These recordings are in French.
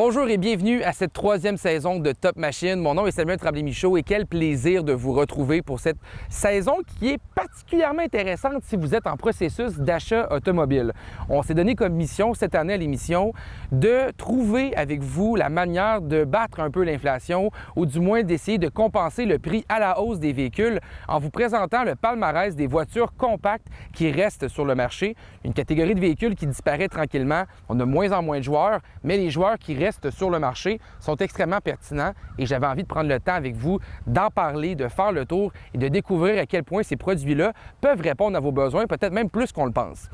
Bonjour et bienvenue à cette troisième saison de Top Machine. Mon nom est Samuel Tremblay-Michaud et quel plaisir de vous retrouver pour cette saison qui est particulièrement intéressante si vous êtes en processus d'achat automobile. On s'est donné comme mission cette année à l'émission de trouver avec vous la manière de battre un peu l'inflation ou du moins d'essayer de compenser le prix à la hausse des véhicules en vous présentant le palmarès des voitures compactes qui restent sur le marché. Une catégorie de véhicules qui disparaît tranquillement. On a moins en moins de joueurs, mais les joueurs qui restent sur le marché sont extrêmement pertinents et j'avais envie de prendre le temps avec vous d'en parler, de faire le tour et de découvrir à quel point ces produits-là peuvent répondre à vos besoins, peut-être même plus qu'on le pense.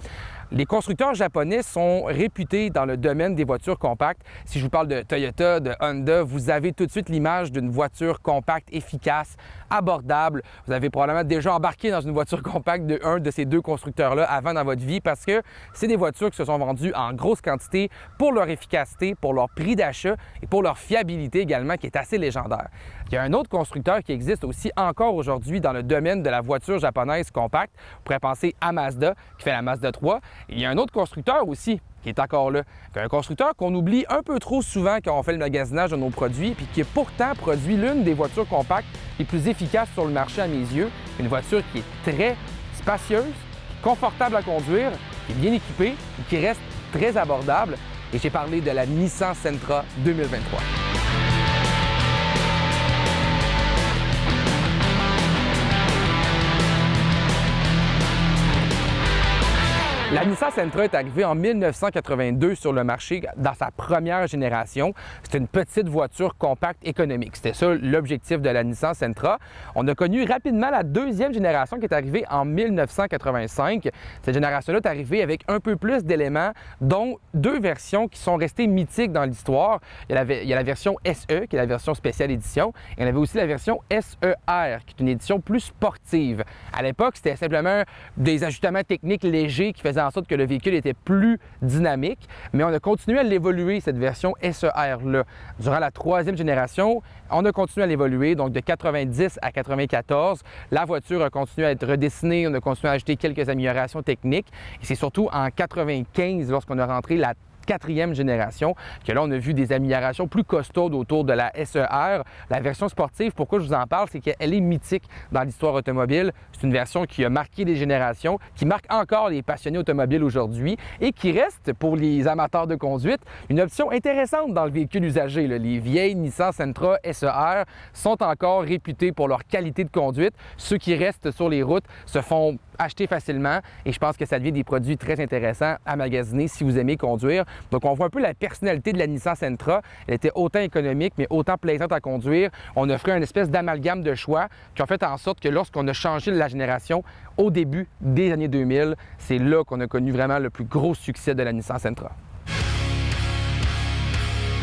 Les constructeurs japonais sont réputés dans le domaine des voitures compactes. Si je vous parle de Toyota, de Honda, vous avez tout de suite l'image d'une voiture compacte, efficace, abordable. Vous avez probablement déjà embarqué dans une voiture compacte de un de ces deux constructeurs-là avant dans votre vie parce que c'est des voitures qui se sont vendues en grosse quantité pour leur efficacité, pour leur prix d'achat et pour leur fiabilité également qui est assez légendaire. Il y a un autre constructeur qui existe aussi encore aujourd'hui dans le domaine de la voiture japonaise compacte. Vous pourrez penser à Mazda qui fait la Mazda 3. Il y a un autre constructeur aussi qui est encore là. Un constructeur qu'on oublie un peu trop souvent quand on fait le magasinage de nos produits puis qui pourtant produit l'une des voitures compactes les plus efficaces sur le marché à mes yeux. Une voiture qui est très spacieuse, confortable à conduire, qui est bien équipée et qui reste très abordable. Et j'ai parlé de la Nissan Sentra 2023. La Nissan Sentra est arrivée en 1982 sur le marché dans sa première génération. C'était une petite voiture compacte économique. C'était ça l'objectif de la Nissan Sentra. On a connu rapidement la deuxième génération qui est arrivée en 1985. Cette génération-là est arrivée avec un peu plus d'éléments, dont deux versions qui sont restées mythiques dans l'histoire. Il y a la version SE, qui est la version spéciale édition, et on avait aussi la version SER, qui est une édition plus sportive. À l'époque, c'était simplement des ajustements techniques légers qui faisaient en sorte que le véhicule était plus dynamique, mais on a continué à l'évoluer, cette version SER-là. Durant la troisième génération, on a continué à l'évoluer, donc de 90 à 94, la voiture a continué à être redessinée, on a continué à ajouter quelques améliorations techniques, et c'est surtout en 95, lorsqu'on a rentré la quatrième génération, que là, on a vu des améliorations plus costaudes autour de la SER. La version sportive, pourquoi je vous en parle, c'est qu'elle est mythique dans l'histoire automobile. C'est une version qui a marqué les générations, qui marque encore les passionnés automobiles aujourd'hui et qui reste, pour les amateurs de conduite, une option intéressante dans le véhicule usagé. Les vieilles Nissan Sentra SER sont encore réputées pour leur qualité de conduite. Ceux qui restent sur les routes se font acheter facilement et je pense que ça devient des produits très intéressants à magasiner si vous aimez conduire. Donc, on voit un peu la personnalité de la Nissan Sentra. Elle était autant économique, mais autant plaisante à conduire. On offrait une espèce d'amalgame de choix qui ont fait en sorte que lorsqu'on a changé la génération au début des années 2000, c'est là qu'on a connu vraiment le plus gros succès de la Nissan Sentra.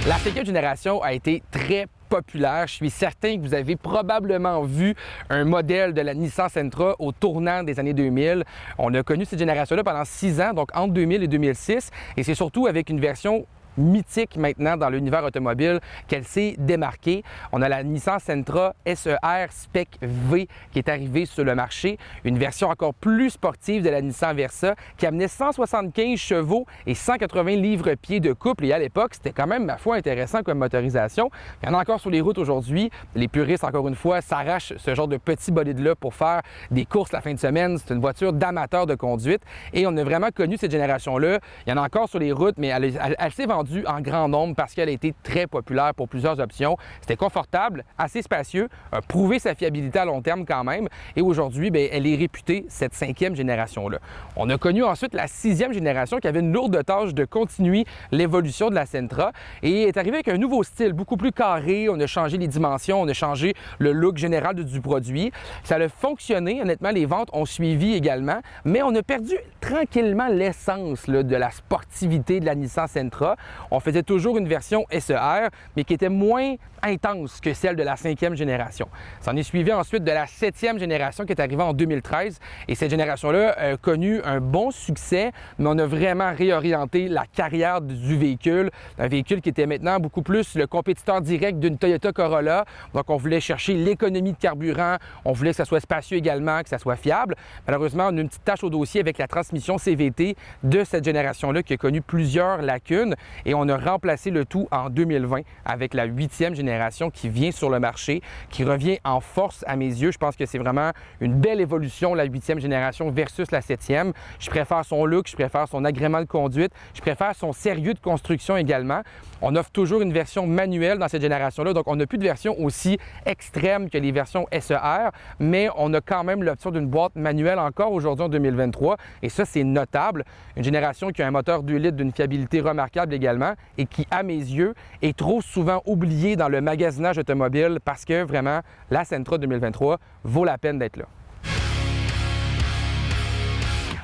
La cinquième génération a été très populaire. Je suis certain que vous avez probablement vu un modèle de la Nissan Sentra au tournant des années 2000. On a connu cette génération-là pendant 6 ans, donc entre 2000 et 2006, et c'est surtout avec une version mythique maintenant dans l'univers automobile qu'elle s'est démarquée. On a la Nissan Sentra SER Spec V qui est arrivée sur le marché, une version encore plus sportive de la Nissan Versa qui amenait 175 chevaux et 180 livres-pieds de couple et à l'époque, c'était quand même, ma foi, intéressant comme motorisation. Il y en a encore sur les routes aujourd'hui. Les puristes, encore une fois, s'arrachent ce genre de petit bolide-là pour faire des courses la fin de semaine. C'est une voiture d'amateur de conduite et on a vraiment connu cette génération-là. Il y en a encore sur les routes, mais elle s'est vendue en grand nombre parce qu'elle a été très populaire pour plusieurs options. C'était confortable, assez spacieux, a prouvé sa fiabilité à long terme quand même. Et aujourd'hui, elle est réputée, cette cinquième génération-là. On a connu ensuite la sixième génération qui avait une lourde tâche de continuer l'évolution de la Sentra et est arrivée avec un nouveau style, beaucoup plus carré. On a changé les dimensions, on a changé le look général du produit. Ça a fonctionné. Honnêtement, les ventes ont suivi également, mais on a perdu tranquillement l'essence de la sportivité de la Nissan Sentra. On faisait toujours une version SER, mais qui était moins intense que celle de la cinquième génération. Ça en est suivi ensuite de la septième génération qui est arrivée en 2013. Et cette génération-là a connu un bon succès, mais on a vraiment réorienté la carrière du véhicule. Un véhicule qui était maintenant beaucoup plus le compétiteur direct d'une Toyota Corolla. Donc, on voulait chercher l'économie de carburant. On voulait que ça soit spacieux également, que ça soit fiable. Malheureusement, on a une petite tâche au dossier avec la transmission CVT de cette génération-là qui a connu plusieurs lacunes. et on a remplacé le tout en 2020 avec la 8e génération qui vient sur le marché, qui revient en force à mes yeux. Je pense que c'est vraiment une belle évolution, la 8e génération versus la 7e. Je préfère son look, je préfère son agrément de conduite, je préfère son sérieux de construction également. On offre toujours une version manuelle dans cette génération-là, donc on n'a plus de version aussi extrême que les versions SER, mais on a quand même l'option d'une boîte manuelle encore aujourd'hui en 2023, et ça, c'est notable. Une génération qui a un moteur 2 litres d'une fiabilité remarquable également et qui, à mes yeux, est trop souvent oubliée dans le magasinage automobile parce que vraiment, la Sentra 2023 vaut la peine d'être là.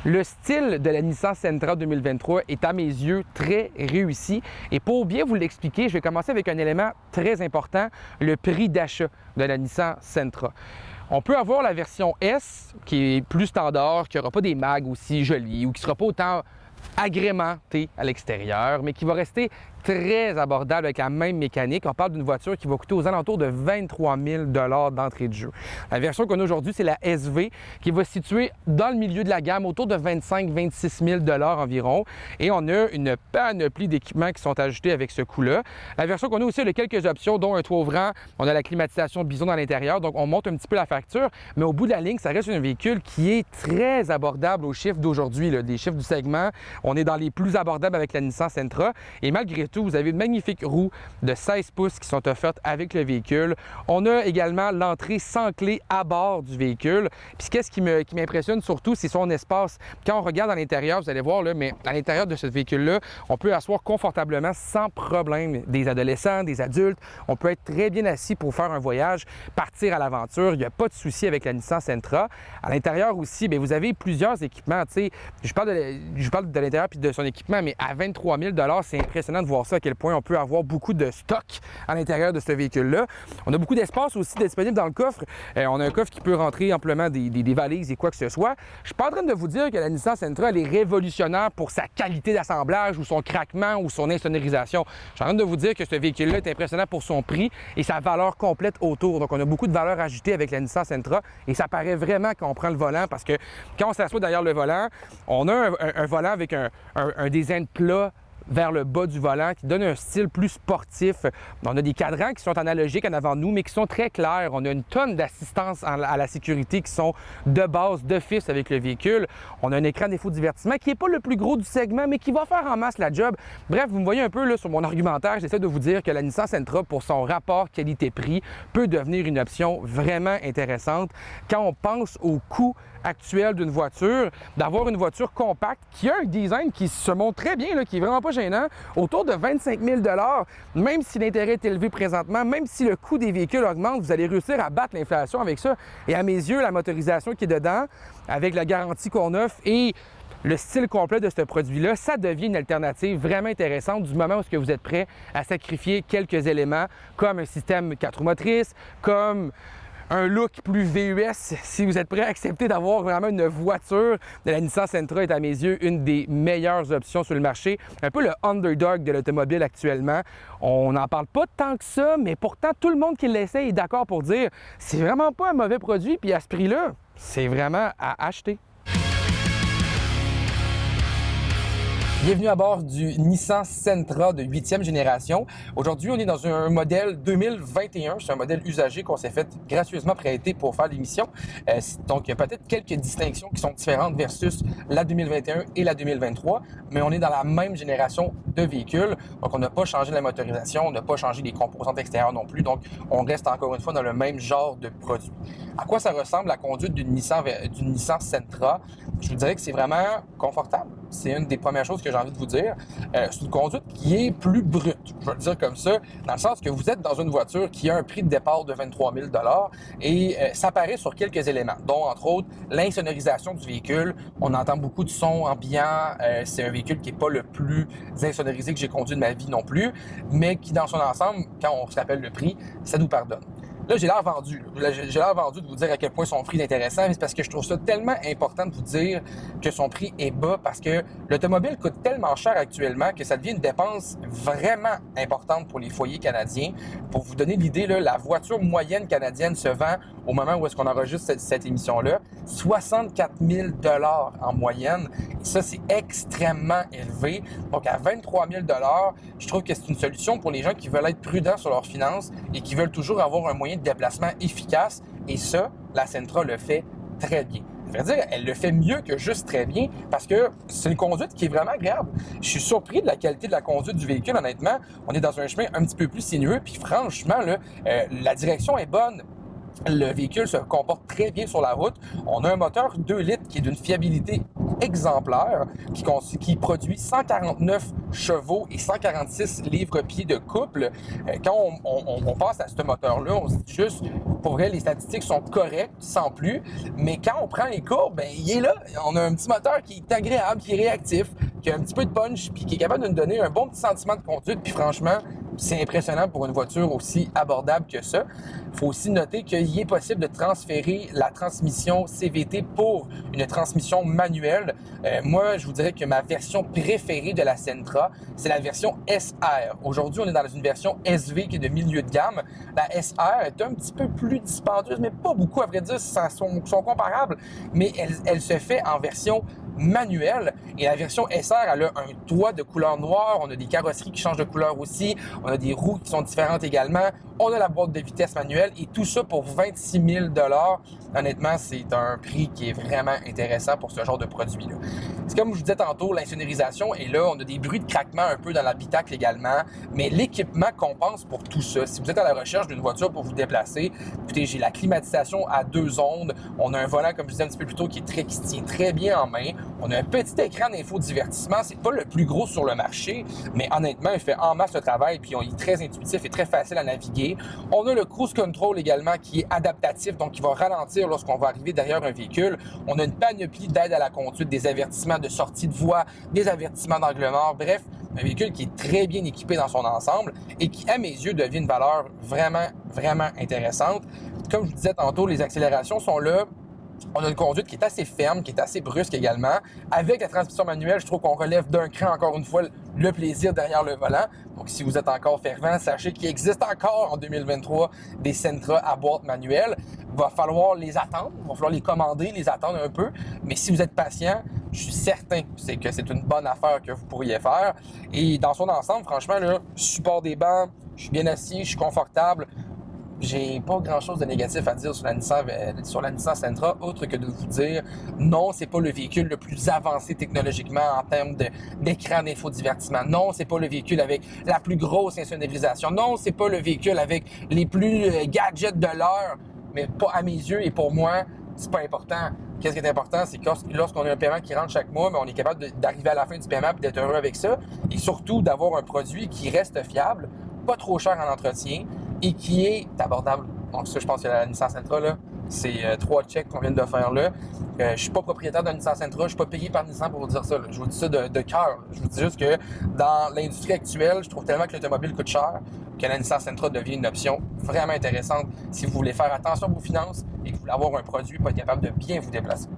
Le style de la Nissan Sentra 2023 est à mes yeux très réussi et pour bien vous l'expliquer, je vais commencer avec un élément très important, le prix d'achat de la Nissan Sentra. On peut avoir la version S qui est plus standard, qui n'aura pas des mags aussi jolis ou qui ne sera pas autant agrémentée à l'extérieur, mais qui va rester très abordable avec la même mécanique. On parle d'une voiture qui va coûter aux alentours de 23 000 $ d'entrée de jeu. La version qu'on a aujourd'hui, c'est la SV, qui va se situer dans le milieu de la gamme, autour de 25-26 000 $ environ. Et on a une panoplie d'équipements qui sont ajoutés avec ce coût-là. La version qu'on a aussi, elle a quelques options, dont un toit ouvrant. On a la climatisation Bison dans l'intérieur, donc on monte un petit peu la facture. Mais au bout de la ligne, ça reste un véhicule qui est très abordable aux chiffres d'aujourd'hui, des chiffres du segment. On est dans les plus abordables avec la Nissan Sentra. Et malgré tout, vous avez une magnifique roue de 16 pouces qui sont offertes avec le véhicule. On a également l'entrée sans clé à bord du véhicule. Puis qu'est-ce qui m'impressionne surtout, c'est son espace. Quand on regarde à l'intérieur, vous allez voir, là, mais à l'intérieur de ce véhicule-là, on peut asseoir confortablement sans problème des adolescents, des adultes. On peut être très bien assis pour faire un voyage, partir à l'aventure. Il n'y a pas de souci avec la Nissan Sentra. À l'intérieur aussi, bien, vous avez plusieurs équipements. Je parle de l'intérieur puis de son équipement, mais à 23 000 $, c'est impressionnant de voir ça, à quel point on peut avoir beaucoup de stock à l'intérieur de ce véhicule-là. On a beaucoup d'espace aussi disponible dans le coffre. On a un coffre qui peut rentrer amplement des valises et quoi que ce soit. Je suis pas en train de vous dire que la Nissan Sentra, elle est révolutionnaire pour sa qualité d'assemblage ou son craquement ou son insonorisation. Je suis en train de vous dire que ce véhicule-là est impressionnant pour son prix et sa valeur complète autour. Donc, on a beaucoup de valeur ajoutée avec la Nissan Sentra et ça paraît vraiment quand on prend le volant parce que quand on s'assoit derrière le volant, on a un volant avec un design plat vers le bas du volant qui donne un style plus sportif. On a des cadrans qui sont analogiques en avant de nous, mais qui sont très clairs. On a une tonne d'assistance à la sécurité qui sont de base, d'office avec le véhicule. On a un écran d'infodivertissement qui n'est pas le plus gros du segment, mais qui va faire en masse la job. Bref, vous me voyez un peu là, sur mon argumentaire, j'essaie de vous dire que la Nissan Sentra, pour son rapport qualité-prix, peut devenir une option vraiment intéressante quand on pense au coût actuel d'une voiture, d'avoir une voiture compacte qui a un design qui se montre très bien, là, qui est vraiment pas gênant, autour de 25 000 $. Même si l'intérêt est élevé présentement, même si le coût des véhicules augmente, vous allez réussir à battre l'inflation avec ça. Et à mes yeux, la motorisation qui est dedans, avec la garantie qu'on offre et le style complet de ce produit-là, ça devient une alternative vraiment intéressante du moment où vous êtes prêt à sacrifier quelques éléments, comme un système 4 roues motrices, comme un look plus VUS. Si vous êtes prêt à accepter d'avoir vraiment une voiture, la Nissan Sentra est à mes yeux une des meilleures options sur le marché. Un peu le underdog de l'automobile actuellement. On n'en parle pas tant que ça, mais pourtant tout le monde qui l'essaie est d'accord pour dire c'est vraiment pas un mauvais produit, puis à ce prix-là, c'est vraiment à acheter. Bienvenue à bord du Nissan Sentra de 8e génération. Aujourd'hui, on est dans un modèle 2021. C'est un modèle usagé qu'on s'est fait gracieusement prêter pour faire l'émission. Donc, il y a peut-être quelques distinctions qui sont différentes versus la 2021 et la 2023, mais on est dans la même génération de véhicules. Donc, on n'a pas changé la motorisation, on n'a pas changé les composantes extérieures non plus. Donc, on reste encore une fois dans le même genre de produit. À quoi ça ressemble la conduite d'une Nissan Sentra? Je vous dirais que c'est vraiment confortable. C'est une des premières choses que j'ai envie de vous dire. C'est une conduite qui est plus brute, je vais le dire comme ça, dans le sens que vous êtes dans une voiture qui a un prix de départ de 23 000 $ et ça paraît sur quelques éléments, dont entre autres l'insonorisation du véhicule. On entend beaucoup de sons ambiants. C'est un véhicule qui n'est pas le plus insonorisé que j'ai conduit de ma vie non plus, mais qui dans son ensemble, quand on se rappelle le prix, ça nous pardonne. Là, j'ai l'air vendu. J'ai l'air vendu de vous dire à quel point son prix est intéressant, mais c'est parce que je trouve ça tellement important de vous dire que son prix est bas parce que l'automobile coûte tellement cher actuellement que ça devient une dépense vraiment importante pour les foyers canadiens. Pour vous donner l'idée, là, la voiture moyenne canadienne se vend au moment où est-ce qu'on enregistre cette émission-là, 64 000 $ en moyenne. Et ça, c'est extrêmement élevé. Donc, à 23 000 $, je trouve que c'est une solution pour les gens qui veulent être prudents sur leurs finances et qui veulent toujours avoir un moyen de déplacement efficace. Et ça, la Sentra le fait très bien. À vrai dire, elle le fait mieux que juste très bien parce que c'est une conduite qui est vraiment agréable. Je suis surpris de la qualité de la conduite du véhicule, honnêtement. On est dans un chemin un petit peu plus sinueux, puis franchement, là, la direction est bonne. Le véhicule se comporte très bien sur la route. On a un moteur 2 litres qui est d'une fiabilité exemplaire, qui produit 149 chevaux et 146 livres-pieds de couple. Quand on passe à ce moteur-là, on se dit juste, pour vrai, les statistiques sont correctes, sans plus. Mais quand on prend les courbes, ben, il est là. On a un petit moteur qui est agréable, qui est réactif, qui a un petit peu de punch, puis qui est capable de nous donner un bon petit sentiment de conduite. Puis franchement, c'est impressionnant pour une voiture aussi abordable que ça. Il faut aussi noter qu'il est possible de transférer la transmission CVT pour une transmission manuelle. Moi, je vous dirais que ma version préférée de la Sentra, c'est la version SR. Aujourd'hui, on est dans une version SV qui est de milieu de gamme. La SR est un petit peu plus dispendieuse, mais pas beaucoup, à vrai dire, sont comparables, mais elle se fait en version manuelle. Et la version SR, elle a un toit de couleur noire, on a des carrosseries qui changent de couleur aussi, on a des roues qui sont différentes également, on a la boîte de vitesse manuelle et tout ça pour 26 000 $. Honnêtement, c'est un prix qui est vraiment intéressant pour ce genre de produit-là. C'est comme je vous disais tantôt, l'insonorisation est là, on a des bruits de craquement un peu dans l'habitacle également, mais l'équipement compense pour tout ça. Si vous êtes à la recherche d'une voiture pour vous déplacer, écoutez, j'ai la climatisation à 2 ondes, on a un volant, comme je disais un petit peu plus tôt, qui se tient très bien en main, on a un petit écran d'infodivertissement, c'est pas le plus gros sur le marché, mais honnêtement, il fait en masse le travail, puis il est très intuitif et très facile à naviguer. On a le cruise control également qui est adaptatif, donc qui va ralentir lorsqu'on va arriver derrière un véhicule. On a une panoplie d'aide à la conduite, des avertissements de sortie de voie, des avertissements d'angle mort, bref, un véhicule qui est très bien équipé dans son ensemble et qui, à mes yeux, devient une valeur vraiment, vraiment intéressante. Comme je vous disais tantôt, les accélérations sont là. On a une conduite qui est assez ferme, qui est assez brusque également. Avec la transmission manuelle, je trouve qu'on relève d'un cran, encore une fois, le plaisir derrière le volant. Donc, si vous êtes encore fervent, sachez qu'il existe encore en 2023 des Sentra à boîte manuelle. Il va falloir les attendre, il va falloir les commander, les attendre un peu. Mais si vous êtes patient, je suis certain que c'est une bonne affaire que vous pourriez faire. Et dans son ensemble, franchement, là, je supporte des bancs, je suis bien assis, je suis confortable. J'ai pas grand-chose de négatif à dire sur la Nissan Sentra, autre que de vous dire non, c'est pas le véhicule le plus avancé technologiquement en termes d'écran d'infodivertissement. Non, c'est pas le véhicule avec la plus grosse insonorisation. Non, c'est pas le véhicule avec les plus gadgets de l'heure. Mais pas à mes yeux et pour moi, c'est pas important. Qu'est-ce qui est important, c'est que lorsqu'on a un paiement qui rentre chaque mois, mais on est capable d'arriver à la fin du paiement et d'être heureux avec ça. Et surtout d'avoir un produit qui reste fiable, pas trop cher en entretien et qui est abordable. Donc ça, je pense que la Nissan Sentra, là, c'est 3 checks qu'on vient de faire là. Je suis pas propriétaire d'un Nissan Sentra, je suis pas payé par Nissan pour vous dire ça. Là. Je vous dis ça de cœur. Je vous dis juste que dans l'industrie actuelle, je trouve tellement que l'automobile coûte cher que la Nissan Sentra devient une option vraiment intéressante si vous voulez faire attention à vos finances et que vous voulez avoir un produit pour être capable de bien vous déplacer.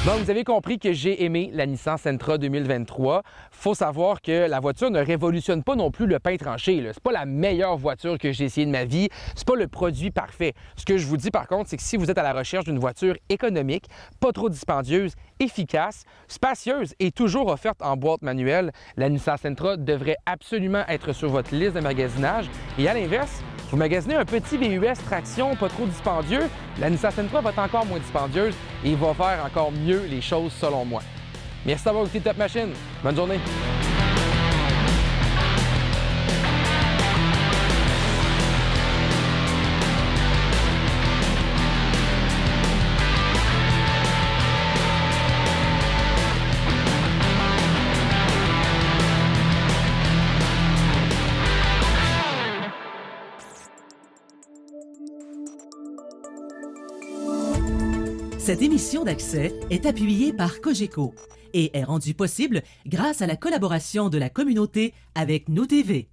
Donc, vous avez compris que j'ai aimé la Nissan Sentra 2023. Faut savoir que la voiture ne révolutionne pas non plus le pain tranché. C'est pas la meilleure voiture que j'ai essayée de ma vie. C'est pas le produit parfait. Ce que je vous dis par contre, c'est que si vous êtes à la recherche d'une voiture économique, pas trop dispendieuse, efficace, spacieuse et toujours offerte en boîte manuelle, la Nissan Sentra devrait absolument être sur votre liste de magasinage. Et à l'inverse, vous magasinez un petit VUS traction pas trop dispendieux, la Nissan Sentra va être encore moins dispendieuse et va faire encore mieux les choses selon moi. Merci d'avoir écouté Top Machine. Bonne journée. Cette émission d'Accès est appuyée par Cogeco et est rendue possible grâce à la collaboration de la communauté avec Nous TV.